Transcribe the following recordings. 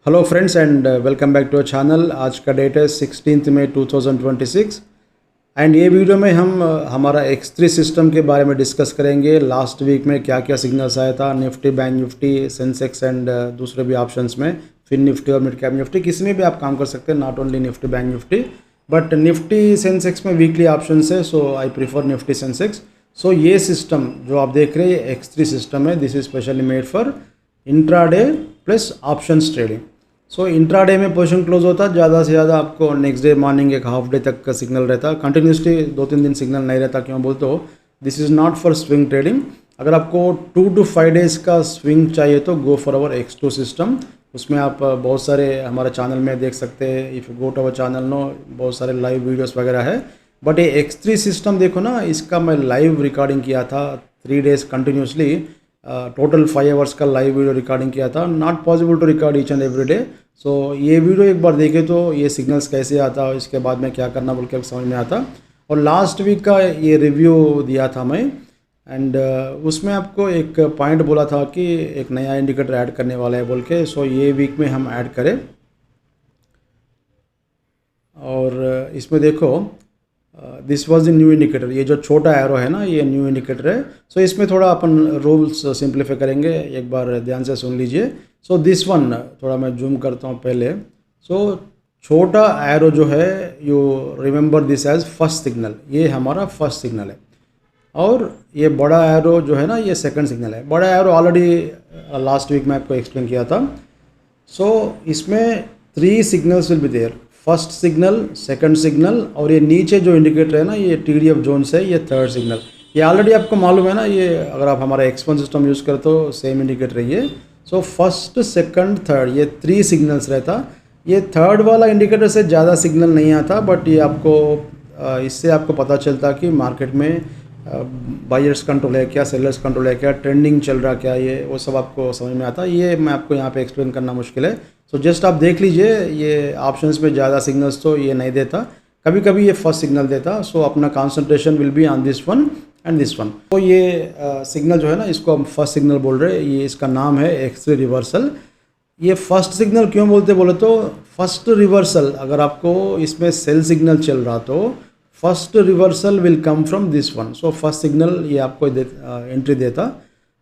Hello friends and welcome back to our channel. आज का date है 16 मई 2026 एंड ये वीडियो में हम हमारा X3 सिस्टम के बारे में डिस्कस करेंगे। लास्ट वीक में क्या क्या सिग्नल्स आया था Nifty, bank Nifty, Sensex and दूसरे भी ऑप्शंस में, फिन निफ्टी और मिड कैप निफ्टी, किसी में भी आप काम कर सकते हैं, not only Nifty bank Nifty. But Nifty Sensex में वीकली ऑप्शन है, सो आई प्रीफर निफ्टी सेंसेक्स। सो ये सिस्टम जो आप देख रहे हैं ये X3 सिस्टम है। This is specially made for intraday plus options trading. So intraday में पोजीशन क्लोज होता है, ज़्यादा से ज़्यादा आपको नेक्स्ट डे मॉर्निंग एक हाफ डे तक का सिग्नल रहता है, कंटिन्यूसली 2-3 दिन सिग्नल नहीं रहता। क्यों बोलते हो, this is not for swing trading. अगर आपको 2 to 5 डेज़ का स्विंग चाहिए तो go for our X2 system. उसमें आप बहुत सारे हमारे चैनल में देख सकते हैं, if go to our channel no, बहुत सारे लाइव वीडियोस वगैरह है। बट ये X3 सिस्टम देखो ना, इसका मैं लाइव रिकॉर्डिंग किया था 3 डेज़ कंटिन्यूसली, टोटल 5 आवर्स का लाइव वीडियो रिकॉर्डिंग किया था। Not possible to record each and every day. So ये वीडियो एक बार देखे तो ये सिग्नल्स कैसे आता है, इसके बाद में क्या करना बोल के समझ में आता। और लास्ट वीक का ये रिव्यू दिया था मैं एंड उसमें आपको एक पॉइंट बोला था कि एक नया इंडिकेटर ऐड करने वाला है बोल के। सो ये वीक में हम ऐड करें और इसमें देखो this was the new indicator. ये जो छोटा एरो है ना, ये न्यू इंडिकेटर है। सो इसमें थोड़ा अपन रूल्स सिंप्लीफाई करेंगे, एक बार ध्यान से सुन लीजिए। सो दिस वन, थोड़ा मैं जूम करता हूँ पहले। सो छोटा एरो जो है, you remember this as first signal, ये हमारा फर्स्ट सिग्नल है। और ये बड़ा एरो जो है ना, ये सेकंड सिग्नल है। बड़ा एरो ऑलरेडी लास्ट वीक में आपको एक्सप्लेन किया था। सो इसमें 3 signals will be there, first signal, second signal, और ये नीचे जो इंडिकेटर है ना, ये TDF जोन्स है, ये थर्ड सिग्नल। ये ऑलरेडी आपको मालूम है ना, ये अगर आप हमारा X1 सिस्टम यूज़ करते हो सेम इंडिकेटर है ये। सो फर्स्ट, सेकंड, थर्ड, ये 3 सिग्नल्स रहता। ये थर्ड वाला इंडिकेटर से ज़्यादा सिग्नल नहीं आता, बट ये आपको इससे आपको पता चलता कि मार्केट में बायर्स कंट्रोल है क्या, सेलर्स कंट्रोल है क्या, ट्रेंडिंग चल रहा क्या, ये वो सब आपको समझ में आता। ये मैं आपको यहाँ पे एक्सप्लेन करना मुश्किल है। सो जस्ट आप देख लीजिए, ये ऑप्शंस में ज़्यादा सिग्नल्स तो ये नहीं देता, कभी कभी ये फर्स्ट सिग्नल देता। सो अपना concentration will be on this one and this one. तो ये सिग्नल जो है ना, इसको हम फर्स्ट सिग्नल बोल रहे हैं। ये इसका नाम है X3 रिवर्सल। ये फर्स्ट सिग्नल क्यों बोले तो फर्स्ट रिवर्सल, अगर आपको इसमें सेल सिग्नल चल रहा तो first reversal will come from this one. So first signal ये आपको एंट्री देता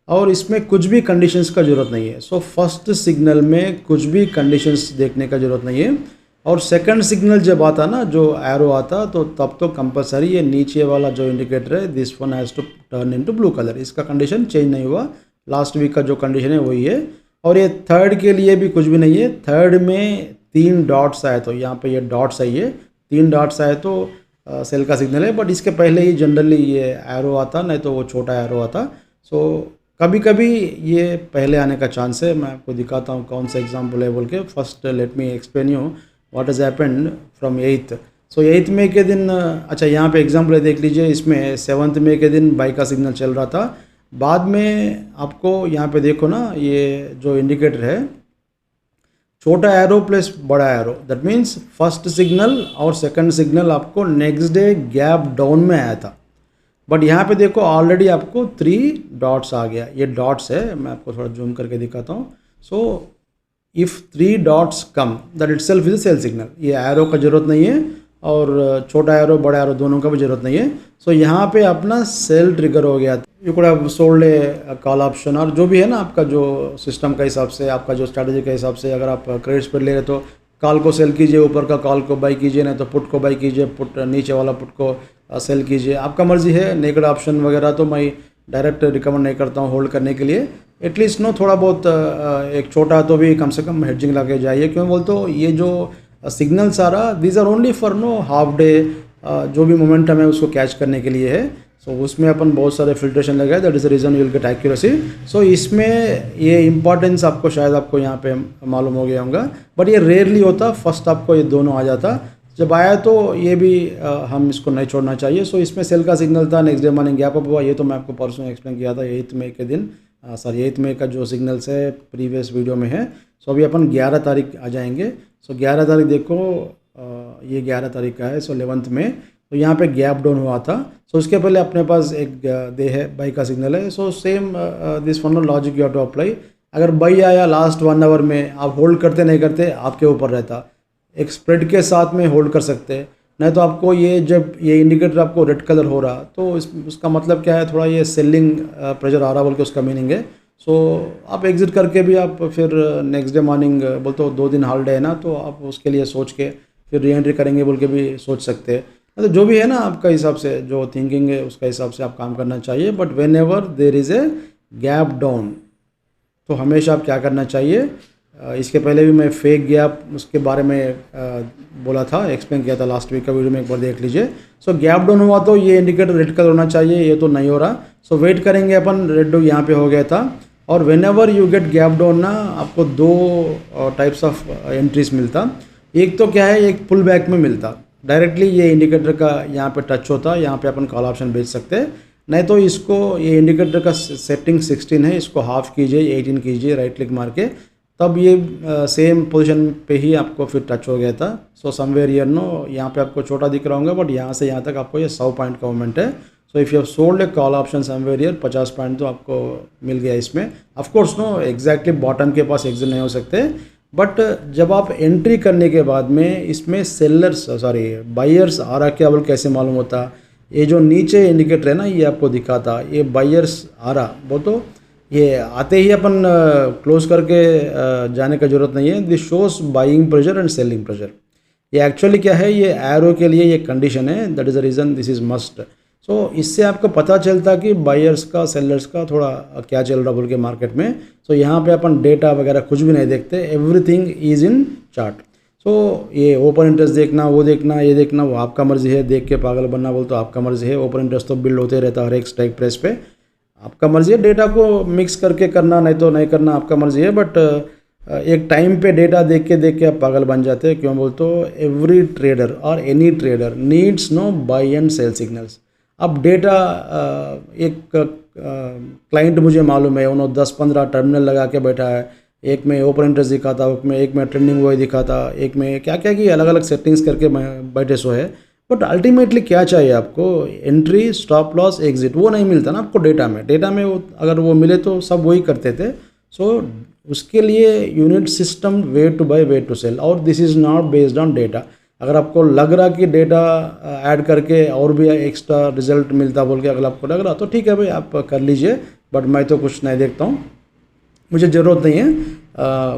और इसमें कुछ भी कंडीशंस का ज़रूरत नहीं है। सो फर्स्ट सिग्नल में कुछ भी कंडीशंस देखने का ज़रूरत नहीं है। और सेकंड सिग्नल जब आता ना, जो एरो आता, तो तब तो कंपलसरी ये नीचे वाला जो इंडिकेटर है, this one has to turn into blue colour. इसका कंडीशन चेंज नहीं हुआ, लास्ट वीक का जो कंडीशन है वही है। और ये थर्ड के लिए भी कुछ भी नहीं है। थर्ड में 3 डॉट्स आए, तो यहाँ पे ये डॉट्स है, ये 3 डॉट्स आए तो सेल का सिग्नल है। बट इसके पहले ही जनरली ये एरो आता, नहीं तो वो छोटा एरो आता। सो कभी कभी ये पहले आने का चांस है। मैं आपको दिखाता हूँ कौन सा एग्जाम्पल है बोल के। First let me explain you what has happened from 8th। So 8th मई के दिन, अच्छा यहाँ पे एग्जाम्पल है, देख लीजिए। इसमें 7th मई के दिन बाई का सिग्नल चल रहा था। बाद में आपको यहाँ पे देखो ना, ये जो इंडिकेटर है, छोटा एरो प्लस बड़ा arrow, that means first signal और सेकंड सिग्नल आपको नेक्स्ट डे गैप डाउन में आया था। बट यहाँ पे देखो ऑलरेडी आपको 3 डॉट्स आ गया। ये डॉट्स है, मैं आपको थोड़ा जूम करके दिखाता हूँ। So if 3 dots come, that itself is a sell signal. ये एरो का ज़रूरत नहीं है और छोटा एरो बड़ा एरो दोनों का भी ज़रूरत नहीं है। सो यहाँ पे अपना सेल ट्रिगर हो गया। You could have sold a call option, और जो भी है ना आपका जो सिस्टम का हिसाब से, आपका जो स्ट्रैटेजी के हिसाब से, अगर आप क्रेडिट स्प्रेड ले रहे तो कॉल को सेल कीजिए, ऊपर का कॉल को बाई कीजिए, नहीं तो पुट को बाई कीजिए, पुट नीचे वाला पुट को सेल कीजिए, आपका मर्जी है। नेकेड ऑप्शन वगैरह तो मैं डायरेक्ट रिकमेंड नहीं करता हूँ होल्ड करने के लिए। एटलीस्ट नो थोड़ा बहुत एक छोटा तो भी कम से कम हेडजिंग लगे जाइए। क्यों बोलते हो, ये जो सिग्नल्स आ रहा, these are only for no half day, जो भी मोमेंटम है उसको कैच करने के लिए है। सो उसमें अपन बहुत सारे फिल्ट्रेशन लगाए, that is the reason you will get accuracy. So इसमें ये इंपॉर्टेंस आपको शायद आपको यहाँ पे मालूम हो गया होगा, बट ये रेयरली होता। फर्स्ट आपको ये दोनों आ जाता, जब आया तो ये भी हम इसको नहीं छोड़ना चाहिए। सो इसमें सेल का सिग्नल था, next day morning gap up हुआ। ये तो मैं आपको परसों एक्सप्लेन किया था 8th मई के दिन। 8th मई का जो सिग्नल्स है प्रीवियस वीडियो में है। सो अभी अपन 11 तारीख आ जाएंगे। सो 11 तारीख देखो, ये 11 तारीख का है। सो 11th में तो यहाँ पे गैप डाउन हुआ था। सो उसके पहले अपने पास एक डे है, बाई का सिग्नल है। So same this one logic you have to apply. अगर बाई आया लास्ट 1 आवर में, आप होल्ड करते नहीं करते आपके ऊपर रहता। एक स्प्रेड के साथ में होल्ड कर सकते हैं, नहीं तो आपको ये जब ये इंडिकेटर आपको रेड कलर हो रहा तो उसका मतलब क्या है, थोड़ा ये सेलिंग प्रेशर आ रहा बोल के उसका मीनिंग है। सो आप एग्जिट करके भी आप फिर नेक्स्ट डे मॉर्निंग बोलते हो 2 दिन हॉलीडे है ना, तो आप उसके लिए सोच के फिर री एंट्री करेंगे बोल के भी सोच सकते हैं। मतलब जो भी है ना आपका हिसाब से जो थिंकिंग है उसका हिसाब से आप काम करना चाहिए। But when ever there is a gap down तो हमेशा आप क्या करना चाहिए, इसके पहले भी मैं फेक गैप उसके बारे में बोला था, एक्सप्लेन किया था लास्ट वीक का वीडियो में, एक बार देख लीजिए। सो गैप डाउन हुआ तो ये इंडिकेटर रेड कलर होना चाहिए, ये तो नहीं हो रहा। सो वेट करेंगे अपन, रेड यहाँ पे हो गया था। और when ever you get gap down ना, आपको 2 टाइप्स ऑफ एंट्रीज मिलता। एक तो क्या है, एक पुल बैक में मिलता, डायरेक्टली ये इंडिकेटर का यहाँ पे टच होता, यहाँ पे अपन कॉल ऑप्शन बेच सकते हैं। नहीं तो इसको, ये इंडिकेटर का सेटिंग 16 है, इसको हाफ कीजिए, 18 कीजिए, राइट क्लिक मार के, तब ये सेम पोजीशन पे ही आपको फिर टच हो गया था। सो समवेयर हियर नो, यहाँ पे आपको छोटा दिख रहा होगा, बट यहाँ से यहाँ तक आपको ये 100 पॉइंट का मूवमेंट है। सो if you have sold a call option somewhere here, 50 point तो आपको मिल गया इसमें। Of course know exactly bottom के पास एग्जिट नहीं हो सकते, बट जब आप एंट्री करने के बाद में इसमें सेलर्स बायर्स आ रहा क्या बोल कैसे मालूम होता, ये जो नीचे इंडिकेटर है ना ये आपको दिखाता, ये बायर्स आ रहा वो तो ये आते ही अपन क्लोज करके जाने का ज़रूरत नहीं है। This shows buying pressure and selling pressure. ये एक्चुअली क्या है, ये एरो के लिए ये कंडीशन है, that is the reason this is must. So इससे आपको पता चलता कि बायर्स का सेलर्स का थोड़ा क्या चल रहा बोल के मार्केट में। सो यहाँ पे अपन डेटा वगैरह कुछ भी नहीं देखते, एवरीथिंग इज़ इन चार्ट। सो ये ओपन इंटरेस्ट देखना, वो देखना, ये देखना, वो आपका मर्जी है, देख के पागल बनना बोल तो आपका मर्जी है। ओपन इंटरेस्ट तो बिल्ड होते रहता हर एक स्ट्राइक प्राइस पे, आपका मर्जी है। डेटा को मिक्स करके करना, नहीं तो नहीं करना, आपका मर्जी है। बट एक टाइम पे डेटा देख के आप पागल बन जाते हैं। क्यों बोलते हो, एवरी ट्रेडर और any trader needs no buy and sell signals. अब डेटा एक क्लाइंट मुझे मालूम है, उन्होंने 10-15 टर्मिनल लगा के बैठा है, एक में ओपन इंटरेस्ट दिखाता, एक में ट्रेंडिंग वो दिखाता, एक में क्या क्या की अलग अलग सेटिंग्स करके बैठे सो है। बट अल्टीमेटली क्या चाहिए आपको, एंट्री, स्टॉप लॉस, एग्जिट, वो नहीं मिलता ना आपको डेटा में। डेटा में वो अगर वो मिले तो सब वही करते थे। सो उसके लिए unit system way to buy way to sell, और this is not based on data. अगर आपको लग रहा कि डेटा ऐड करके और भी एक्स्ट्रा रिजल्ट मिलता बोल के अगर आपको लग रहा तो ठीक है भाई, आप कर लीजिए। बट मैं तो कुछ नहीं देखता हूँ, मुझे ज़रूरत नहीं है।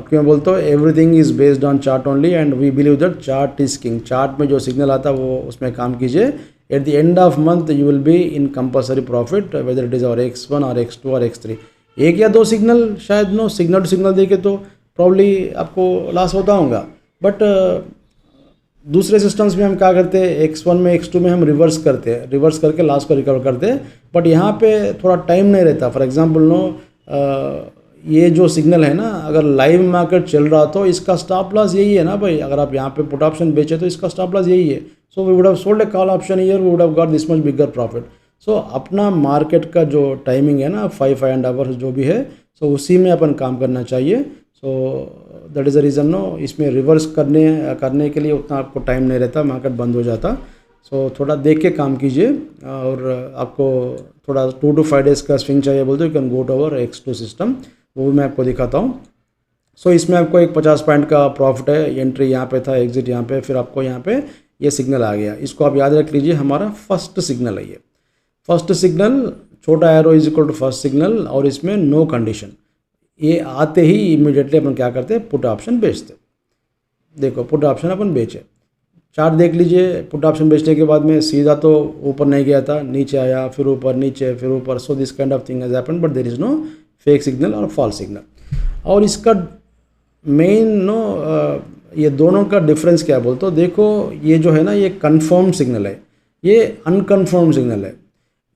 क्यों बोलते हो, everything is based on chart only and we believe that chart is king. Chart में जो सिग्नल आता है वो उसमें काम कीजिए। At the end of month you will be in compulsory profit, whether it is और X1 और X2 और X3। 1 या 2 सिग्नल शायद नो सिग्नल टू सिग्नल देके तो प्रॉब्ली आपको लॉस होता होगा। बट दूसरे सिस्टम्स में हम क्या करते हैं, X1 में X2 में हम रिवर्स करते हैं, रिवर्स करके लॉस को रिकवर करते हैं। बट यहाँ पे थोड़ा टाइम नहीं रहता। फॉर एग्जांपल नो, ये जो सिग्नल है ना, अगर लाइव मार्केट चल रहा तो इसका स्टॉप लॉस यही है ना भाई। अगर आप यहाँ पे पुट ऑप्शन बेचे तो इसका स्टॉप लॉस यही है। So we would have sold a call option here, we would have got this much bigger profit. So अपना मार्केट का जो टाइमिंग है ना, 5 आवर्स जो भी है, सो उसी में अपन काम करना चाहिए। So that is the reason no, इसमें रिवर्स करने के लिए उतना आपको टाइम नहीं रहता, मार्केट बंद हो जाता। सो थोड़ा देख के काम कीजिए। और आपको थोड़ा 2 to 5 डेज़ का स्विंग चाहिए बोलते, you can go to our X2 system, वो भी मैं आपको दिखाता हूँ। सो इसमें आपको एक 50 पॉइंट का प्रॉफिट है। एंट्री यहाँ पे था, एग्जिट यहाँ पे, फिर आपको यहाँ पे ये सिग्नल आ गया। इसको आप याद रख लीजिए, हमारा फर्स्ट सिग्नल है ये। फर्स्ट सिग्नल, छोटा arrow is equal to first signal, और इसमें नो कंडीशन। ये आते ही इमीडिएटली अपन क्या करते हैं, पुट ऑप्शन बेचते। देखो पुट ऑप्शन अपन बेचे, चार्ट देख लीजिए। पुट ऑप्शन बेचने के बाद में सीधा तो ऊपर नहीं गया था, नीचे आया, फिर ऊपर, नीचे, फिर ऊपर। So this kind of thing has happened, but there is no fake signal और फॉल्स सिग्नल। और इसका मेन नो ये दोनों का डिफरेंस क्या बोलते हो, देखो ये जो है ना, ये कंफर्म सिग्नल है, ये अनकन्फर्म सिग्नल है।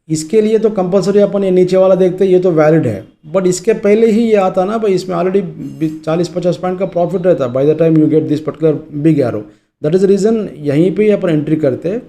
इसके लिए तो कंपलसरी अपन ये नीचे वाला देखते हैं, ये तो वैलिड है। बट इसके पहले ही ये आता ना भाई, इसमें ऑलरेडी 40-50 पॉइंट का प्रॉफिट रहता है by the time you get this particular big arrow. That is the reason यहीं पे ही अपन एंट्री करते।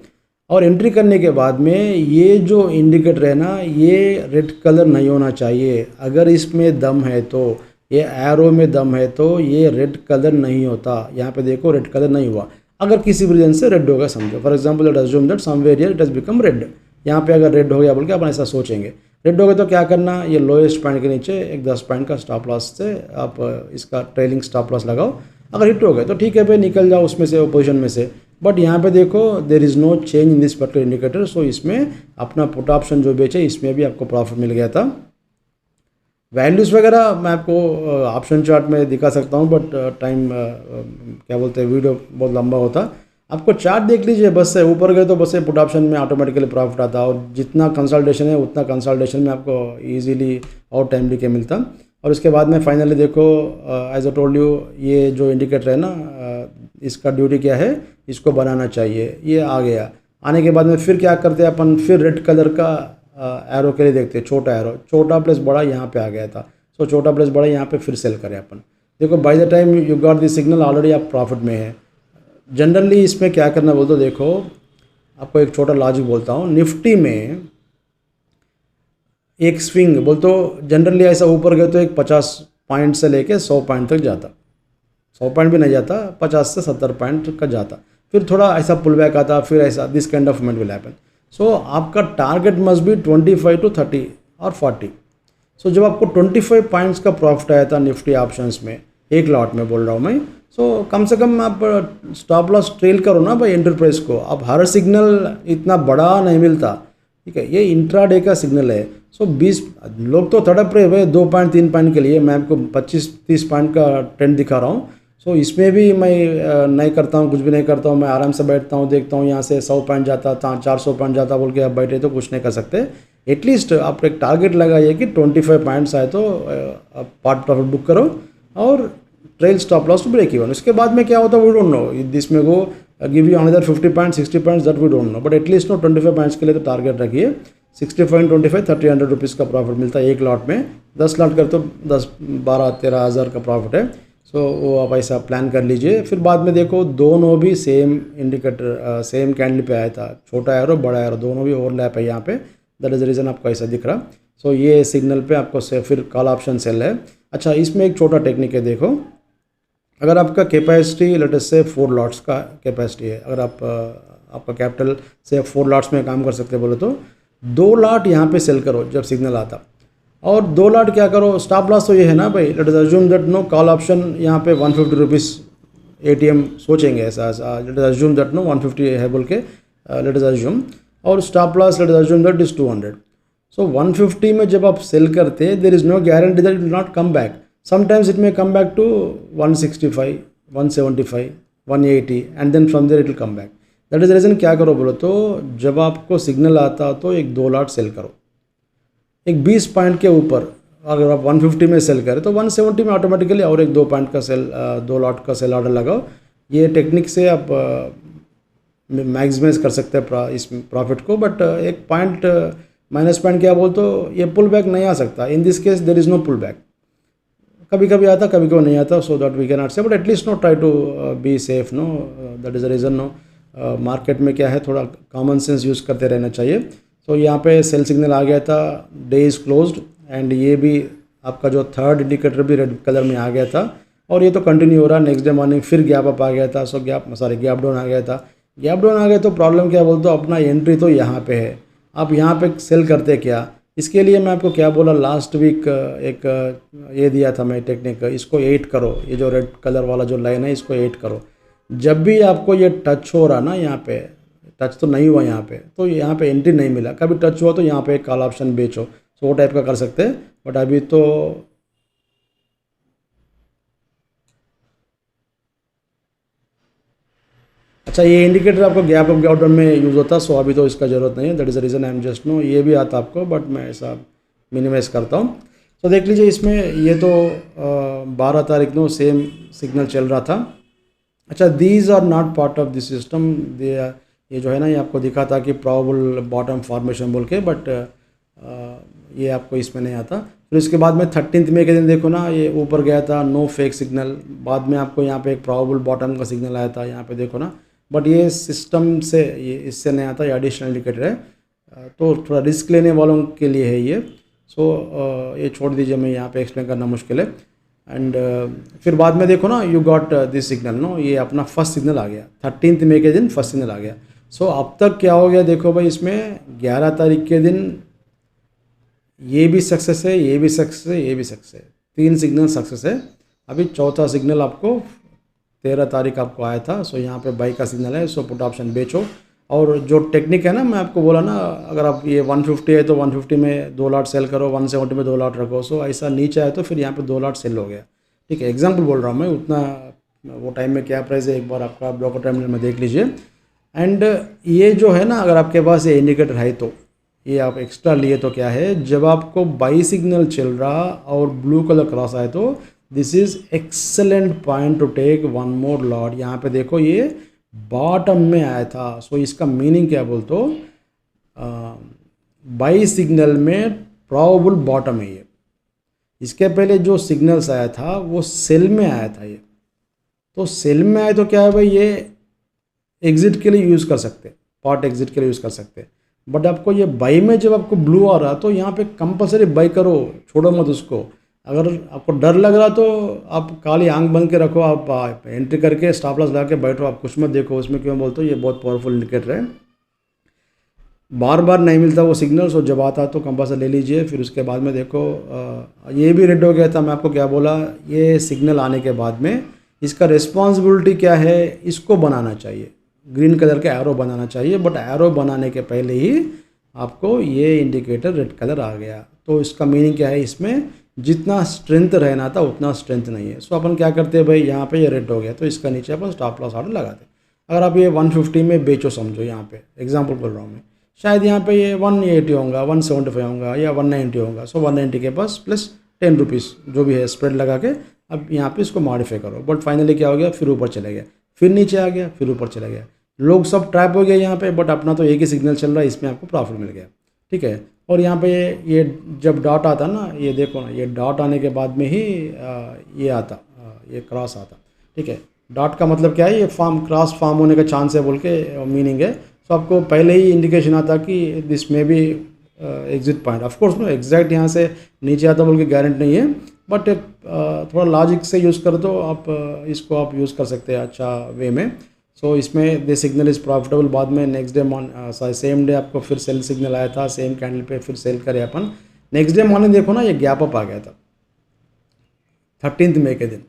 और एंट्री करने के बाद में ये जो इंडिकेटर है ना, ये रेड कलर नहीं होना चाहिए। अगर इसमें दम है तो, ये एरो में दम है तो ये रेड कलर नहीं होता। यहाँ पे देखो रेड कलर नहीं हुआ। अगर किसी भी रीजन से रेड होगा समझो, for example let assume that somewhere here it has become red. यहाँ पे अगर रेड हो गया बोल के अपन ऐसा सोचेंगे, रेड हो गया तो क्या करना, ये लोएस्ट पॉइंट के नीचे एक 10 पॉइंट का स्टॉप लॉस से आप इसका ट्रेलिंग स्टॉप लॉस लगाओ। अगर हिट हो गए तो ठीक है भाई, निकल जाओ उसमें से, पोजीशन में से। बट यहाँ पे देखो there is no change in this particular indicator, so इसमें अपना पुट ऑप्शन जो बेचे इसमें भी आपको प्रॉफिट मिल गया था। वैल्यूज़ वगैरह मैं आपको ऑप्शन चार्ट में दिखा सकता हूँ, बट टाइम क्या बोलते हैं, वीडियो बहुत लंबा होता। आपको चार्ट देख लीजिए बस से, ऊपर गए तो बस से पुट ऑप्शन में ऑटोमेटिकली प्रॉफिट आता, और जितना कंसल्टेशन है उतना कंसल्टेशन में आपको इजीली और टाइमली के मिलता। और उसके बाद में फाइनली देखो, एज अ टोल्ड यू, ये जो इंडिकेटर है ना, इसका ड्यूटी क्या है, इसको बनाना चाहिए। ये आ गया, आने के बाद में फिर क्या करते हैं अपन, फिर रेड कलर का एरो के लिए देखते हैं, छोटा एरो, छोटा प्लस बड़ा यहाँ पे आ गया था। सो छोटा प्लस बड़ा यहाँ पे फिर सेल करें अपन। देखो by the time you got this signal already आप प्रॉफिट में है। जनरली इसमें क्या करना बोलते हो, देखो आपको एक छोटा लॉजिक बोलता हूँ। निफ्टी में एक स्विंग बोलते हो, जनरली ऐसा ऊपर गए तो एक 50 पॉइंट से लेके 100 पॉइंट तक जाता, 100 पॉइंट भी नहीं जाता, 50 से 70 पॉइंट का जाता, फिर थोड़ा ऐसा पुल बैक आता, फिर ऐसा this kind of movement will happen. So आपका टारगेट मस्ट बी 25 to 30 और 40। सो जब आपको 25 पॉइंट्स का प्रॉफिट आया था निफ्टी ऑप्शंस में, एक लॉट में बोल रहा हूँ मैं, सो कम से कम आप स्टॉप लॉस ट्रेल करो ना भाई एंटरप्राइज को। अब हर सिग्नल इतना बड़ा नहीं मिलता, ठीक है, ये इंट्राडे का सिग्नल है। सो 20 लोग तो तड़प रहे हुए 2 पॉइंट 3 पॉइंट के लिए, मैं आपको 25-30 पॉइंट का ट्रेंड दिखा रहा हूँ। सो इसमें भी मैं नहीं करता हूँ, कुछ भी नहीं करता हूँ, मैं आराम से बैठता हूँ, देखता हूँ यहाँ से 100 पॉइंट जाता, 400 पॉइंट जाता बोल के आप बैठे तो कुछ नहीं कर सकते। एटलीस्ट आप एक टारगेट लगाइए कि 25 पॉइंट्स आए तो पार्ट प्रॉफिट बुक करो और trail stop loss to break even. उसके बाद में क्या होता है वी डोंट नो, दिस में go give you another 50 point 60 points that we don't know, but at least no 25 points के लिए तो टारगेट रखिए। 60.25 30 रुपीज़ का प्रॉफिट मिलता है एक लॉट में। 10 लॉट कर तो 10-12-13 हज़ार का प्रॉफिट है। सो वो आप ऐसा प्लान कर लीजिए। फिर बाद में देखो दोनों भी सेम इंडिकेटर सेम कैंडल पे आया था, छोटा एरो बड़ा एरो दोनों भी ओवरलैप है यहाँ पे, दैट इज़ द रीज़न आपको ऐसा दिख रहा। सो ये सिग्नल पे आपको से फिर कॉल ऑप्शन सेल है। अच्छा, इसमें एक छोटा टेक्निक है, देखो अगर आपका कैपेसिटी लेट अस से 4 लॉट्स का कैपेसिटी है, अगर आपका कैपिटल से 4 लॉट्स में काम कर सकते बोले तो 2 लॉट यहाँ पे सेल करो जब सिग्नल आता, और 2 लॉट क्या करो, स्टॉप लॉस तो ये है ना भाई, let us assume that no call option यहाँ पे 150 रुपीज़ ATM सोचेंगे ऐसा, let us assume that no 150 है बोल के, लेट अस अज्यूम, और stop loss let us assume that is 200। So 150 में जब आप सेल करते there is no guarantee that it will not come back, sometimes it may come back to 165 175 180 and then from there it will come back. That is reason क्या करो बोलो तो, जब आपको सिग्नल आता तो एक 2 लॉट सेल करो, एक 20 पॉइंट के ऊपर अगर आप 150 में सेल करें तो 170 में ऑटोमेटिकली और एक 2 पॉइंट का सेल 2 लॉट का सेल ऑर्डर लगाओ। ये टेक्निक से आप मैक्सिमाइज कर सकते हैं इस प्रॉफिट को, बट एक पॉइंट माइनस पॉइंट क्या बोल तो ये पुल बैक नहीं आ सकता। In this case there is no pull back, कभी कभी आता कभी कभी नहीं आता, so that we can not say, but at least no try to be safe no, that is the reason no. Market में क्या है, थोड़ा कॉमन सेंस यूज़ करते रहना चाहिए। तो यहाँ पे सेल सिग्नल आ गया था, डे इज़ क्लोज्ड, एंड ये भी आपका जो थर्ड इंडिकेटर भी रेड कलर में आ गया था, और ये तो कंटिन्यू हो रहा। नेक्स्ट डे मॉर्निंग फिर गैप अप आ गया था, सो गैप डाउन आ गया था। गैप डाउन आ गया तो प्रॉब्लम क्या बोलते हो, अपना एंट्री तो यहाँ पे है, आप यहाँ पे सेल करते क्या, इसके लिए मैं आपको क्या बोला लास्ट वीक, एक ये दिया था मैं टेक्निक, इसको 8 करो, ये जो रेड कलर वाला जो लाइन है इसको 8 करो। जब भी आपको ये टच हो रहा ना, यहाँ पे टच तो नहीं हुआ यहाँ पे, तो यहाँ पे एंट्री नहीं मिला, कभी टच हुआ तो यहाँ पे एक कॉल ऑप्शन बेचो, सो वो टाइप का कर सकते हैं। बट अभी तो अच्छा, ये इंडिकेटर आपको गैप अप गैप डाउन में यूज़ होता है, सो अभी तो इसका ज़रूरत नहीं है, that is the reason I am just no. ये भी आता आपको, बट मैं ऐसा मिनिमाइज करता हूँ। तो देख लीजिए इसमें ये तो 12 तारीख को सेम सिग्नल चल रहा था। अच्छा, these are not part of this system, ये जो है ना, ये आपको दिखा था कि प्रॉबल बॉटम फॉर्मेशन बोल के, बट ये आपको इसमें नहीं आता। फिर उसके बाद में 13 मई के दिन देखो ना, ये ऊपर गया था, नो फेक सिग्नल, बाद में आपको यहाँ पे एक प्रॉबल बॉटम का सिग्नल आया था, यहाँ पे देखो ना, बट ये सिस्टम से ये इससे नहीं आता, ये एडिशनल इंडिकेटर है, तो थोड़ा रिस्क लेने वालों के लिए है ये। सो ये छोड़ दीजिए, मैं यहाँ पे एक्सप्लेन करना मुश्किल है। एंड फिर बाद में देखो ना, you got this signal no, ये अपना फर्स्ट सिग्नल आ गया 13 मई के दिन, फर्स्ट सिग्नल आ गया। सो अब तक क्या हो गया देखो भाई, इसमें 11 तारीख के दिन ये भी सक्सेस है, ये भी सक्सेस है, ये भी सक्सेस है, 3 सिग्नल सक्सेस है। अभी चौथा सिग्नल आपको 13 तारीख आपको आया था। सो यहाँ पे बाई का सिग्नल है, सो पुट ऑप्शन बेचो। और जो टेक्निक है ना, मैं आपको बोला ना, अगर आप ये 150 है तो 150 में 2 लॉट सेल करो, 170 में 2 लॉट रखो। सो ऐसा नीचे आए तो फिर यहाँ पे 2 लॉट सेल हो गया। ठीक है, एग्जाम्पल बोल रहा हूँ मैं, उतना वो टाइम में क्या प्राइस है एक बार आपका ब्रोकर टर्मिनल में देख लीजिए। एंड ये जो है ना, अगर आपके पास ये इंडिकेटर है तो ये आप एक्स्ट्रा लिए तो क्या है, जब आपको बाई सिग्नल चल रहा और ब्लू कलर क्रॉस आए तो this is excellent point to take one more lot. यहाँ पे देखो ये बॉटम में आया था। सो इसका मीनिंग क्या बोल तो, बाई सिग्नल में प्रोबेबल बॉटम है ये। इसके पहले जो सिग्नल्स आया था वो सेल में आया था ये, तो सेल में आए तो क्या है भाई, ये एग्जिट के लिए यूज़ कर सकते, पार्ट एग्जिट के लिए यूज़ कर सकते। बट आपको ये बाई में जब आपको ब्लू आ रहा तो यहाँ पे कंपलसरी बाई करो, छोड़ो मत उसको। अगर आपको डर लग रहा तो आप काली आंख बंद के रखो, आप एंट्री करके स्टॉप लॉस लगा के बैठो, आप कुछ मत देखो उसमें। क्यों बोलते हो, ये बहुत पावरफुल इंडिकेटर है, बार बार नहीं मिलता वो सिग्नल्स, और जब आता तो कंपलसरी ले लीजिए। फिर उसके बाद में देखो ये भी रेड हो गया था। मैं आपको क्या बोला, ये सिग्नल आने के बाद में इसका रिस्पॉन्सिबिलिटी क्या है, इसको बनाना चाहिए, ग्रीन कलर का एरो बनाना चाहिए। बट एरो बनाने के पहले ही आपको ये इंडिकेटर रेड कलर आ गया, तो इसका मीनिंग क्या है, इसमें जितना स्ट्रेंथ रहना था उतना स्ट्रेंथ नहीं है। सो अपन क्या करते हैं भाई, यहाँ पे ये रेड हो गया तो इसका नीचे अपन स्टॉप लॉस ऑर्डर लगाते। अगर आप ये 150 में बेचो समझो, यहाँ पे एग्जांपल बोल रहा हूँ मैं, शायद यहाँ पे ये 180 होगा, 175 होगा या 190 होगा। सो 190 के पास प्लस 10 रुपीज़ जो भी है स्प्रेड लगा के अब यहाँ पे इसको मॉडिफाई करो। बट फाइनली क्या हो गया, फिर ऊपर चले गया, फिर नीचे आ गया, फिर ऊपर चला गया। लोग सब ट्रैप हो गए यहाँ पे, बट अपना तो एक ही सिग्नल चल रहा है, इसमें आपको प्रॉफिट मिल गया। ठीक है, और यहाँ पे ये जब डॉट आता ना, ये देखो ना, ये डॉट आने के बाद में ही ये आता, ये क्रॉस आता। ठीक है, डॉट का मतलब क्या है, ये क्रॉस फॉर्म होने का चांस है बोल के मीनिंग है। तो आपको पहले ही इंडिकेशन आता कि दिस में भी exit point. Of course no exact यहाँ से नीचे आता बोल के गारंटी नहीं है, बट थोड़ा लॉजिक से यूज़ कर दो आप, इसको आप यूज़ कर सकते हैं अच्छा वे में। सो इसमें द सिग्नल इज़ प्रॉफिटेबल। बाद में नेक्स्ट डे सेम डे आपको फिर सेल सिग्नल आया था, सेम कैंडल पे फिर सेल करे अपन। नेक्स्ट डे मॉर्निंग देखो ना, ये गैप अप आ गया था 13 मई के दिन,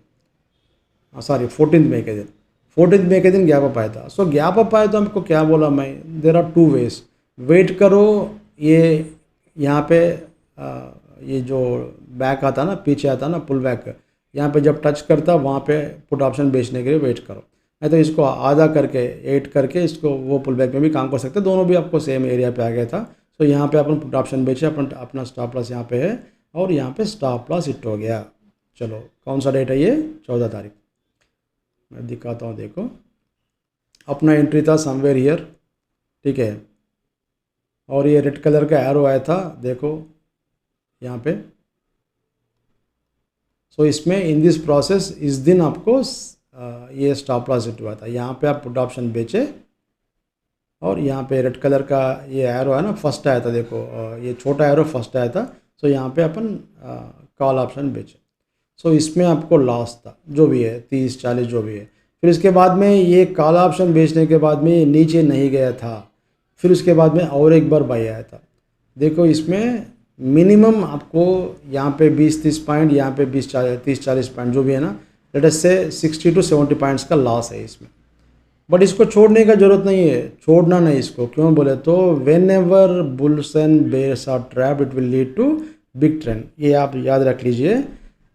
सॉरी 14 मई के दिन, 14 मई के दिन गैप अप आया था। सो गैप अप आया तो हमको क्या बोला मैं, देर आर 2 वेज, वेट करो ये यहाँ पे ये जो बैक आता ना, पीछे आता ना पुल बैक, यहाँ पे जब टच करता वहाँ पे पुट ऑप्शन बेचने के लिए वेट करो। नहीं तो इसको आधा करके 8 करके इसको वो पुल बैक में भी काम कर सकते, दोनों भी आपको सेम एरिया पे आ गया था। सो यहाँ पे अपन पुट ऑप्शन बेचे, अपना स्टॉप लॉस यहाँ पे है और यहाँ पे स्टॉप लॉस हिट हो गया। चलो कौन सा डेट है ये, 14 तारीख, मैं दिखाता हूँ। देखो अपना एंट्री था समवेयर हियर, ठीक है, और ये रेड कलर का एरो आया था, देखो यहाँ पे। सो इसमें इन दिस प्रोसेस इस दिन आपको ये स्टॉप लॉस हिट हुआ था। यहाँ पे आप पुट ऑप्शन बेचे और यहाँ पे रेड कलर का ये एरो है ना, फर्स्ट आया था, देखो ये छोटा एरो फर्स्ट आया था। सो यहाँ पे अपन कॉल ऑप्शन बेचे। सो इसमें आपको लॉस था जो भी है 30-40 जो भी है। फिर इसके बाद में ये कॉल ऑप्शन बेचने के बाद में ये नीचे नहीं गया था, फिर उसके बाद में और एक बार बाई आया था। देखो इसमें मिनिमम आपको यहाँ पे 20-30 पॉइंट, यहाँ पे 30-40 पॉइंट जो भी है ना, लेट अस से 60 to 70 पॉइंट्स का लॉस है इसमें। बट इसको छोड़ने का ज़रूरत नहीं है, छोड़ना नहीं इसको। क्यों बोले तो whenever bulls and bears are trap it will lead to big trend, ये आप याद रख लीजिए।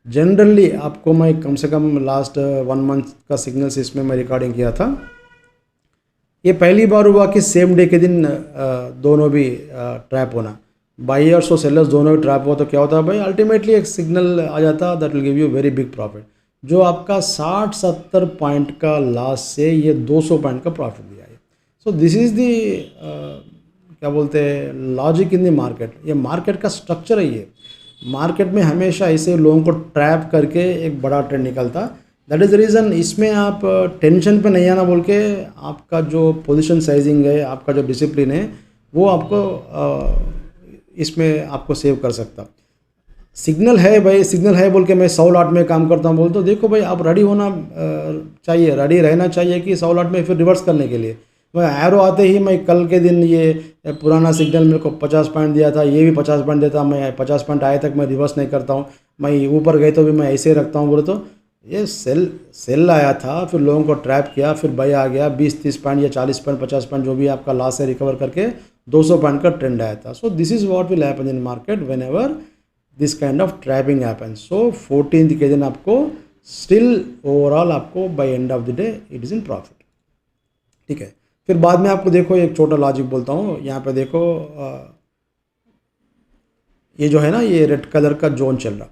जनरली आपको मैं कम से कम लास्ट 1 मंथ का सिग्नल्स इसमें मैं रिकॉर्डिंग किया था। ये पहली बार हुआ कि सेम डे के दिन दोनों भी ट्रैप होना, बायर्स और सेलर्स दोनों भी ट्रैप हुआ तो क्या होता है भाई, अल्टीमेटली एक सिग्नल आ जाता that will give you very big profit. जो आपका 60-70 पॉइंट का लॉस से ये 200 पॉइंट का प्रॉफिट दिया है। सो दिस इज़ दी क्या बोलते हैं लॉजिक इन द मार्केट, ये मार्केट का स्ट्रक्चर है। ये मार्केट में हमेशा ऐसे लोगों को ट्रैप करके एक बड़ा ट्रेंड निकलता। दैट इज़ द रीज़न इसमें आप टेंशन पे नहीं आना बोल के, आपका जो पोजीशन साइजिंग है, आपका जो डिसिप्लिन है, वो आपको इसमें आपको सेव कर सकता। सिग्नल है भाई, सिग्नल है बोल के मैं 100 लॉट में काम करता हूँ बोल, तो देखो भाई आप रेडी होना चाहिए, रेडी रहना चाहिए कि 100 लॉट में फिर रिवर्स करने के लिए। मैं एरो आते ही मैं कल के दिन ये पुराना सिग्नल मेरे को 50 पॉइंट दिया था, ये भी 50 पॉइंट देता, मैं 50 पॉइंट आए तक मैं रिवर्स नहीं करता हूँ, मैं ऊपर गए तो भी मैं ऐसे ही रखता हूँ बोले तो ये सेल आया था, फिर लोगों को ट्रैप किया, फिर बाई आ गया 20-30 पॉइंट या 40 पॉइंट 50 पॉइंट जो भी आपका लॉस है रिकवर करके 200 पॉइंट का ट्रेंड आया था। So this is what will happen in market whenever this kind of trapping happen. So 14th के दिन आपको स्टिल ओवरऑल आपको by end of the day it is in profit, ठीक है। फिर बाद में आपको देखो एक छोटा लॉजिक बोलता हूँ, यहाँ पे देखो ये जो है ना ये रेड कलर का जोन चल रहा,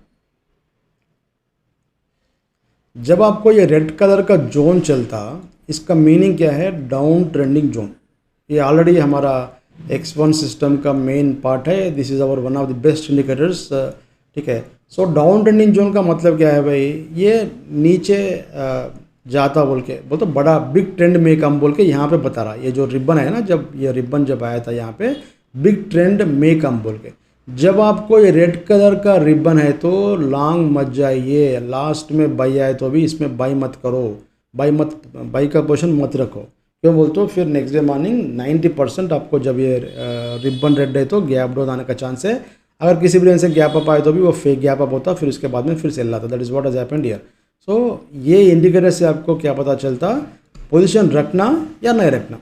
जब आपको ये रेड कलर का जोन चलता इसका मीनिंग क्या है, डाउन ट्रेंडिंग जोन। ये ऑलरेडी हमारा X1 सिस्टम का मेन पार्ट है, this is hour one of the best indicators, ठीक है। सो डाउन ट्रेंडिंग जोन का मतलब क्या है भाई, ये नीचे जाता बोल के तो बड़ा बिग ट्रेंड में कम बोल के यहाँ पे बता रहा, ये जो रिबन है ना, जब ये रिबन जब आया था यहाँ पे बिग ट्रेंड में कम बोल के, जब आपको ये रेड कलर का रिबन है तो लॉन्ग मत जाइए, लास्ट में बाई आए तो भी इसमें बाई मत करो, बाई का पोजीशन मत रखो, क्यों बोलते हो फिर नेक्स्ट डे मॉर्निंग 90% आपको जब ये रिबन रेड है तो गैप डाउन आने का चांस है, अगर किसी भी रेंज से गैप अप आए तो भी वो फेक गैप अप होता, फिर उसके बाद में फिर सेल आता, that is what has happened here. So ये इंडिकेटर से आपको क्या पता चलता, पोजीशन रखना या नहीं रखना,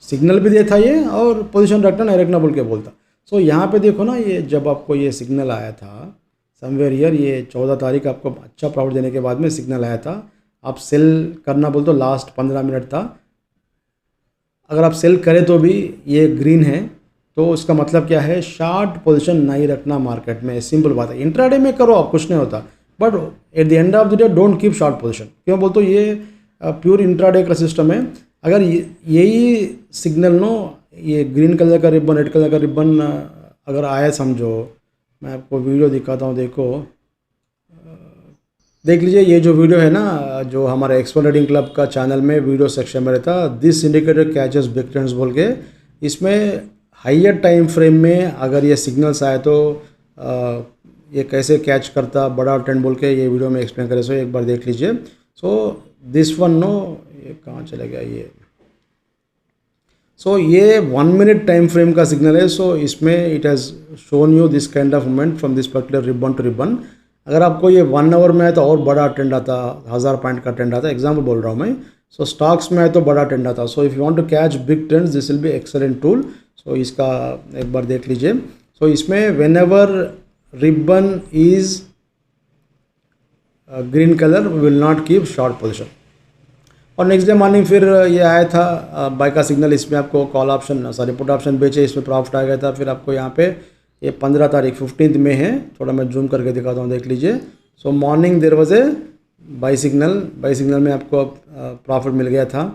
सिग्नल भी देता ये और पोजीशन रखना नहीं रखना बोल के बोलता। सो यहाँ पे देखो ना, ये जब आपको ये सिग्नल आया था समवेयर ईयर, ये 14 तारीख आपको अच्छा प्रॉफिट देने के बाद में सिग्नल आया था, आप सेल करना बोल तो लास्ट 15 मिनट था, अगर आप सेल करें तो भी ये ग्रीन है तो उसका मतलब क्या है, शॉर्ट पोजीशन नहीं रखना मार्केट में, सिंपल बात है। इंट्राडे में करो आप कुछ नहीं होता, but at the end of the day don't keep short position, क्यों बोलते ये प्योर इंट्राडे का सिस्टम है। अगर यही सिग्नल नो ये ग्रीन कलर का रिबन रेड कलर का रिबन अगर आया समझो, मैं आपको वीडियो दिखाता हूँ, देखो देख लीजिए, ये जो वीडियो है ना जो हमारे X1 ट्रेडिंग क्लब का चैनल में वीडियो सेक्शन में रहता, this indicator catches big trends बोल के, इसमें हाइयर टाइम फ्रेम में अगर ये सिग्नल्स आए तो ये कैसे कैच करता बड़ा ट्रेंड बोल के ये वीडियो में एक्सप्लेन करें, सो एक बार देख लीजिए। सो दिस वन नो, ये कहाँ चला गया ये, सो ये 1 मिनट टाइम फ्रेम का सिग्नल है। सो इसमें it has shown you this kind of movement from this particular ribbon to ribbon. अगर आपको ये 1 आवर में है तो और बड़ा ट्रेंड आता, 1000 पॉइंट का ट्रेंड आता, एग्जाम्पल बोल रहा हूँ मैं। सो स्टॉक्स में है तो बड़ा ट्रेंड आता। So if you want to catch big trends this will be excellent tool. So इसका एक बार देख लीजिए। सो इसमें when ever ribbon is green colour we will not keep short position. और नेक्स्ट डे मॉर्निंग फिर ये आया था बाय का सिग्नल, इसमें आपको call option sorry put option बेचे, इसमें प्रॉफिट आ गया था। फिर आपको यहाँ पे ये 15 तारीख 15 में है, थोड़ा मैं जूम करके दिखाता हूँ, देख लीजिए। सो morning there was a by signal में आपको प्रॉफिट मिल गया था।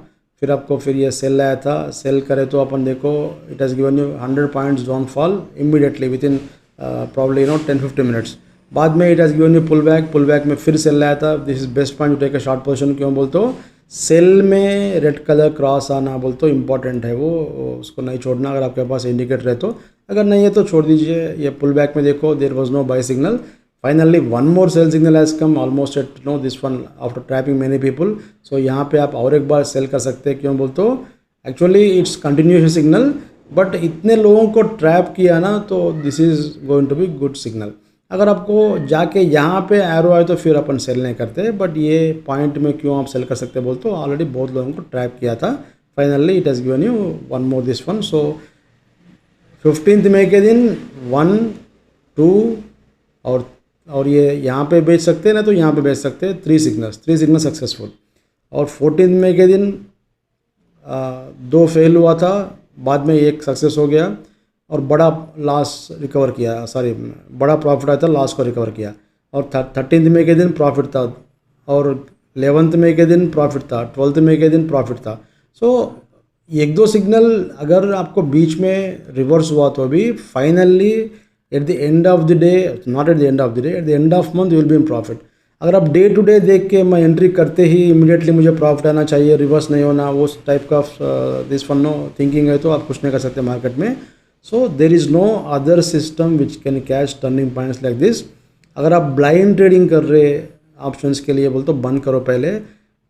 फिर आपको फिर ये सेल आया था, सेल करे तो अपन देखो it has given you 100 points down fall immediately within probably 10-15 minutes. बाद में it has given you pull back में फिर सेल आया था। This is best point to take a short position. क्यों बोलते हो, सेल में रेड कलर क्रॉस आना बोलते हो इंपॉर्टेंट है, वो उसको नहीं छोड़ना अगर आपके पास इंडिकेटर है तो। अगर नहीं है तो छोड़ दीजिए। ये पुल बैक में देखो there was no buy signal, finally one more sell signal has come almost at no this one after trapping many people. So यहाँ पे आप और एक बार सेल कर सकते हैं। क्यों बोलते हो, actually it's continuation signal, but इतने लोगों को ट्रैप किया ना तो this is going to be good signal. अगर आपको जाके यहाँ पे एरो आए तो फिर अपन सेल नहीं करते, बट ये पॉइंट में क्यों आप सेल कर सकते बोलते हो, ऑलरेडी बहुत लोगों को ट्रैप किया था। Finally it has given you one more this one. So 15 मई के दिन 1, 2 और ये यहाँ पे बेच सकते हैं ना, तो यहाँ पे बेच सकते हैं। 3 सिग्नल सक्सेसफुल। और 14 मई के दिन 2 फेल हुआ था, बाद में 1 सक्सेस हो गया और बड़ा लॉस रिकवर किया, सॉरी बड़ा प्रॉफिट आया था, लॉस को रिकवर किया। और 13 मई के दिन प्रॉफिट था, और 11 मई के दिन प्रॉफिट था, 12 मई के दिन प्रॉफिट था। सो 1-2 सिग्नल अगर आपको बीच में रिवर्स हुआ तो भी finally at the end of the day, not at the end of the day, eight the end of month you will be in profit. अगर आप डे टू डे देख के मैं एंट्री करते ही इमीडिएटली मुझे प्रॉफिट आना चाहिए, रिवर्स नहीं होना, वो टाइप का दिस वन नो थिंकिंग है तो आप कुछ नहीं कर सकते मार्केट में। So there is no other system which can catch turning points like this. अगर आप ब्लाइंड ट्रेडिंग कर रहे ऑप्शंस के लिए बोल तो बंद करो पहले,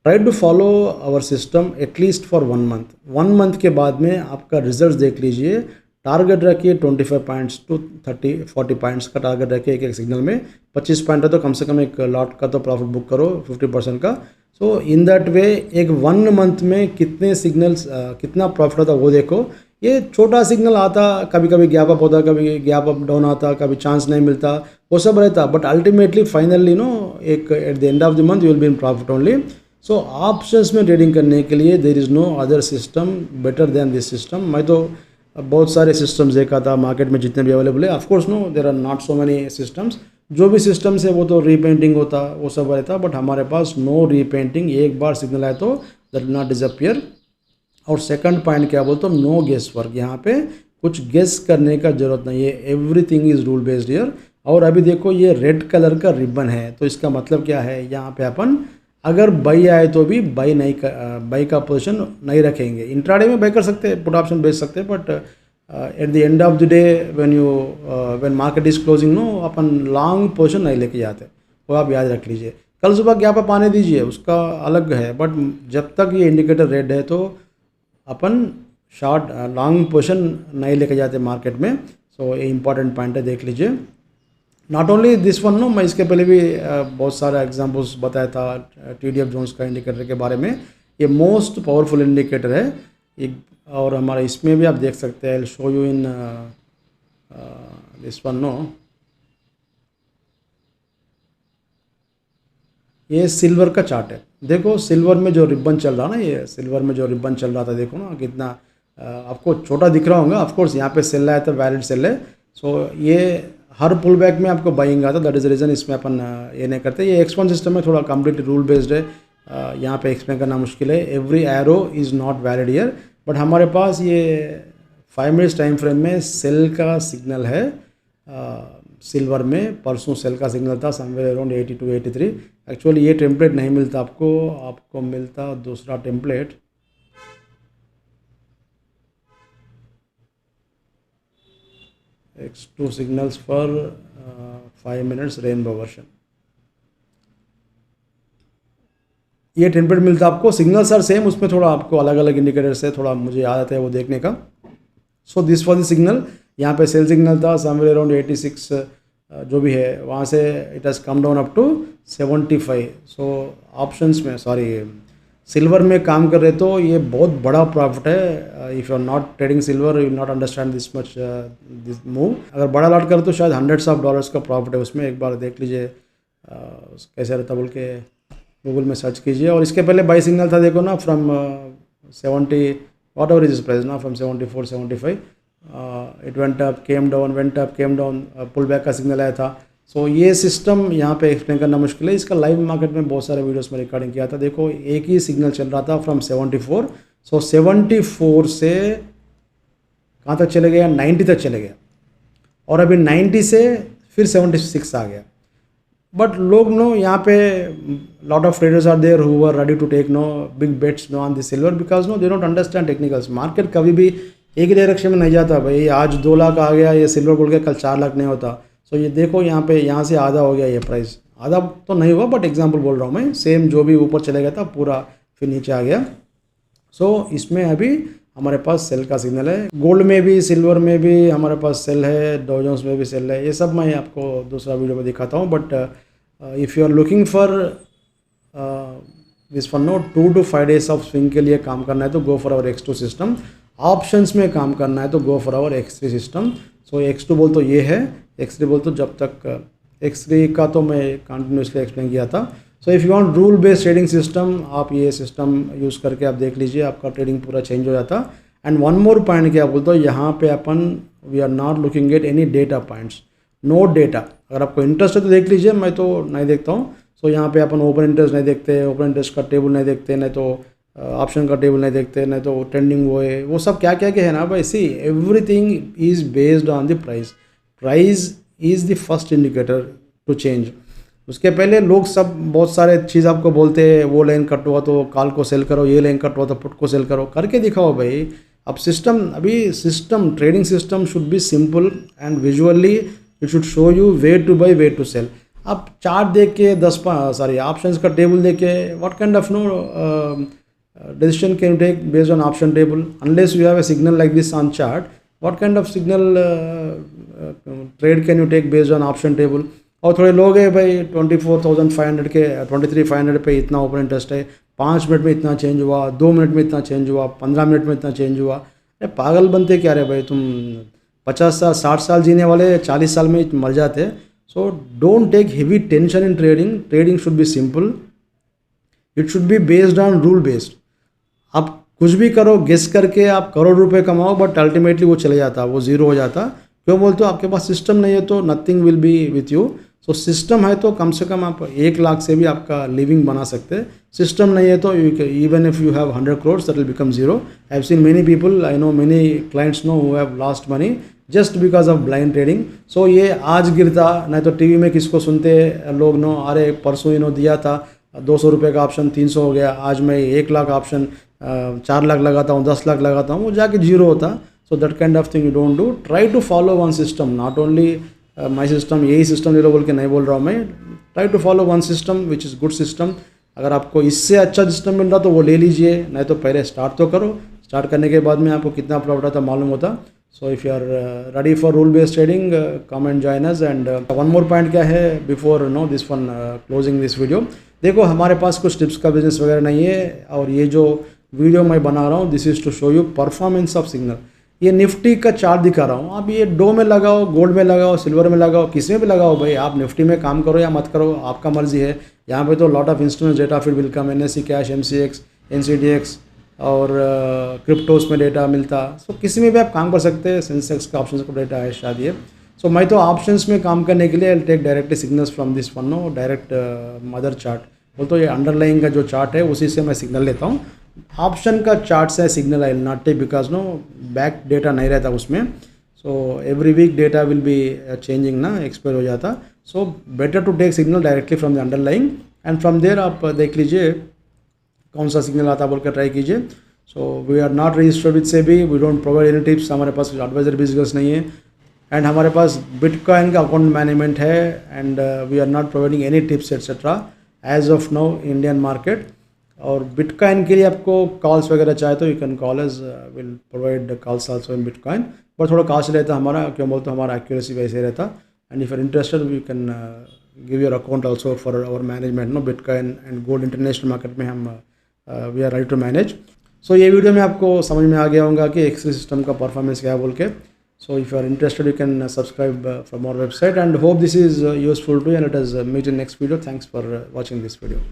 try to follow our system at least for 1 मंथ। 1 मंथ के बाद में आपका रिजल्ट देख लीजिए। टारगेट रखिए 25 पॉइंट्स टू 30-40 पॉइंट्स का टारगेट रखिए एक एक सिग्नल में। 25 पॉइंट है तो कम से कम एक लॉट का तो प्रॉफिट बुक करो 50% का। सो इन दैट वे एक 1 मंथ में कितने सिग्नल्स कितना प्रॉफिट होता वो देखो। ये छोटा सिग्नल आता, कभी कभी गैप अप होता, कभी गैप अप डाउन आता, कभी चांस नहीं मिलता, वो सब रहता, बट अल्टीमेटली फाइनली एक at the end of the month you will be in profit only. So options में ट्रेडिंग करने के लिए there is no other system better than this system. मैं तो बहुत सारे सिस्टम्स देखा था मार्केट में जितने भी अवेलेबल है। Of course no there are not so many systems. जो भी सिस्टम्स है वो तो रीपेंटिंग होता, वो सब रहता, बट हमारे पास नो रीपेंटिंग। एक बार सिग्नल आए तो दैट विल नॉट डिसअपियर। और सेकंड पॉइंट क्या बोलते हो, नो गेस वर्क। यहाँ पे कुछ गेस करने का जरूरत नहीं है, everything is rule based here. और अभी देखो ये रेड कलर का रिबन है, तो इसका मतलब क्या है, यहाँ पे अपन अगर बाई आए तो भी बाई का पोजीशन नहीं रखेंगे। इंट्राडे में बाई कर सकते हैं, पुट ऑप्शन बेच सकते हैं, but at the end of the day when market is closing no अपन लॉन्ग पोजीशन नहीं लेके जाते, वो आप याद रख लीजिए। कल सुबह क्या आप आने दीजिए, उसका अलग है, बट जब तक ये इंडिकेटर रेड है तो अपन शॉर्ट लॉन्ग पोजीशन नहीं लेके जाते मार्केट में। सो ये इंपॉर्टेंट पॉइंट है, देख लीजिए। Not only this one no, मैं इसके पहले भी बहुत सारा एग्जांपल्स बताया था TDF जोन्स का इंडिकेटर के बारे में। ये मोस्ट पावरफुल इंडिकेटर है एक, और हमारा इसमें भी आप देख सकते हैं। Show you in this one no, ये सिल्वर का चार्ट है। देखो सिल्वर में जो रिबन चल रहा ना, ये सिल्वर में जो रिबन चल रहा था, देखो ना कितना आपको छोटा दिख रहा होगा। ऑफकोर्स यहाँ पे सेल आया तो वैलिड सेल है। सो ये हर पुल बैक में आपको बाइंग आता, दैट इज़ द रीज़न इसमें अपन ये नहीं करते। ये एक्सपॉन सिस्टम में थोड़ा कंप्लीट रूल बेस्ड है, यहाँ पे एक्सप्लेन करना मुश्किल है। Every arrow is not valid year, but हमारे पास ये 5 मिनट्स टाइम फ्रेम में सेल का सिग्नल है। सिल्वर में परसों सेल का सिग्नल था समवेयर अराउंड 82-83। एक्चुअली ये टेम्पलेट नहीं मिलता आपको मिलता दूसरा template. X2 signals for 5 minutes rainbow version, ये टेम्पलेट मिलता आपको। सिग्नल्स आर सेम, उसमें थोड़ा आपको अलग अलग इंडिकेटर से थोड़ा मुझे याद आता है वो देखने का। So this for the signal, यहाँ पे सेल सिग्नल था समवेयर अराउंड 86 जो भी है, वहाँ से it has come down up to 75। So options में सिल्वर में काम कर रहे तो ये बहुत बड़ा प्रॉफिट है। If you are not trading silver you will not understand this much this move. अगर बड़ा लॉट करे तो शायद हंड्रेड्स ऑफ डॉलर्स का प्रॉफिट है उसमें। एक बार देख लीजिए कैसे रहता बोल के गूगल में सर्च कीजिए। और इसके पहले बाई सिग्नल था, देखो ना, from 70 whatever is price ना, from 74-75 it went up came down, pull back का सिग्नल आया था। सो ये सिस्टम यहाँ पे एक्सप्लेन करना मुश्किल है। इसका लाइव मार्केट में बहुत सारे वीडियोस में रिकॉर्डिंग किया था। देखो एक ही सिग्नल चल रहा था फ्रॉम 74। सो 74 से कहाँ तक चले गया, 90 तक चले गया, और अभी 90 से फिर 76 आ गया। बट लोग नो यहाँ पे lot of traders are there who are ready to take big bets on this silver, because they don't understand technicals. Market कभी भी एक ही डायरेक्शन में नहीं जाता। भाई आज 2 लाख आ गया ये सिल्वर बोल के, कल 4 लाख नहीं होता। सो ये देखो यहाँ से आधा हो गया ये प्राइस, आधा तो नहीं हुआ बट एग्जांपल बोल रहा हूँ मैं। सेम जो भी ऊपर चले गया था पूरा फिर नीचे आ गया। सो इसमें अभी हमारे पास सेल का सिग्नल है। गोल्ड में भी सिल्वर में भी हमारे पास सेल है, डॉ जोन्स में भी सेल है। ये सब मैं आपको दूसरा वीडियो में दिखाता हूँ। But if you are looking for this one 2 to 5 days of swing के लिए काम करना है तो go for our X2 system. Options में काम करना है तो go for our X3 system. So X2 बोल तो ये है, X3 बोल तो जब तक X3 का तो मैं कंटिन्यूसली एक्सप्लेन किया था। सो if you want rule based trading system, आप ये सिस्टम यूज़ करके आप देख लीजिए, आपका ट्रेडिंग पूरा चेंज हो जाता। एंड वन मोर पॉइंट क्या बोलते हो, यहाँ पे अपन we are not looking at any data points, no data. अगर आपको इंटरेस्ट है तो देख लीजिए, मैं तो नहीं देखता हूँ। सो यहाँ पे अपन ओपन इंटरेस्ट नहीं देखते, ओपन इंटरेस्ट का टेबल नहीं देखते, नहीं तो ऑप्शन का टेबल नहीं देखते, नहीं तो ट्रेंडिंग वो सब क्या क्या है ना भाई। See everything is based on the price is the first indicator to change. उसके पहले लोग सब बहुत सारे चीज़ आपको बोलते हैं, वो लाइन कट हुआ तो कॉल को सेल करो, ये लाइन कट हुआ तो पुट को सेल करो, करके दिखाओ भाई। अब system trading system should be simple and visually it should show you way to buy way to sell. आप चार्ट देख के ऑप्शंस का टेबल देख के what kind of decision can you take based on option table? Unless you have a signal like this on chart, what kind of signal trade can you take based on option table? और थोड़े लोग हैं भाई 24,500 के 23,500 पे इतना open interest है, 5 minute में इतना चेंज हुआ, 2 मिनट में इतना चेंज हुआ, 15 मिनट में इतना चेंज हुआ। अरे पागल बनते क्या रे भाई, तुम 50 साल 60 साल जीने वाले 40 साल में मर जाते। So don't take heavy tension in trading. Trading should be simple, it should be based on rule based. आप कुछ भी करो गेस करके आप करोड़ रुपए कमाओ, बट अल्टीमेटली वो चले जाता, वो ज़ीरो हो जाता। क्यों बोलते हो? आपके पास सिस्टम नहीं है तो nothing will be with you. So system है तो कम से कम आप 1 लाख से भी आपका लिविंग बना सकते हैं। सिस्टम नहीं है तो even if you have 100 crores that will become zero. I have seen many people, I know many clients no who have lost money just because of blind trading. So ये आज गिरता, नहीं तो टीवी में किसको सुनते लोग नो, अरे परसों इन्हों दिया था 200 रुपये का ऑप्शन 300 हो गया, आज मैं 1 लाख ऑप्शन 4 लाख लगाता हूँ, 10 लाख लगाता हूँ, वो जाके जीरो होता। So that kind of thing you don't do. Try to follow one system, not only my system, यही सिस्टम ले लो बोल के नहीं बोल रहा हूँ मैं। Try to follow one system which is good system. अगर आपको इससे अच्छा सिस्टम मिल रहा तो वो ले लीजिए, नहीं तो पहले स्टार्ट तो करो। स्टार्ट करने के बाद में आपको कितना प्रॉफिट आता मालूम होता। So if you are ready for rule based trading, come and join us. And one more point क्या है before no this one closing this video, देखो हमारे पास कुछ टिप्स का बिजनेस वगैरह नहीं है, और ये जो वीडियो मैं बना रहा हूँ this is to show you performance of signal. ये निफ्टी का चार्ट दिखा रहा हूँ, आप ये डो में लगाओ, गोल्ड में लगाओ, सिल्वर में लगाओ, किसी में भी लगाओ भाई। आप निफ्टी में काम करो या मत करो, आपका मर्जी है। यहाँ पे तो lot of instruments data feed will come, NSE cash, MCX, NCDX और क्रिप्टोस में डेटा मिलता। सो किसी में भी आप काम कर सकते हैं। सेंसेक्स का ऑप्शन का डेटा है शायद ये। सो मैं तो ऑप्शंस में काम करने के लिए I take directly signals from this one, no direct mother chart बोल, तो ये अंडरलाइंग का जो चार्ट है उसी से मैं सिग्नल लेता हूँ। ऑप्शन का चार्ट से signal I will not take because no back data नहीं रहता उसमें। So every week data will be changing ना, एक्सपायर हो जाता। So better to take signal directly from the underlying, and from there आप देख लीजिए कौन सा सिग्नल आता बोल कर ट्राई कीजिए। So we are not registered with SEBI, we don't provide any tips, हमारे पास एडवाइजर बिजनेस नहीं है। एंड हमारे पास बिटकॉइन का अकाउंट मैनेजमेंट है, and we are not providing any tips etcetera as of now Indian market. और बिटकॉइन के लिए आपको कॉल्स वगैरह चाहे तो you can call us, will provide calls also in bitcoin, पर थोड़ा कॉस्ट रहता हमारा, क्यों बोलते हमारा एक्यूरेसी वैसे रहता। And if you are interested we can give your account also for our management, no bitcoin and gold international market में हम we are ready to manage. So ये वीडियो में आपको समझ में आ गया होगा कि एक्सेल सिस्टम का परफॉर्मेंस क्या है बोल के। So if you are interested, you can subscribe from our website, and hope this is useful to you, and let us meet in next video. Thanks for watching this video.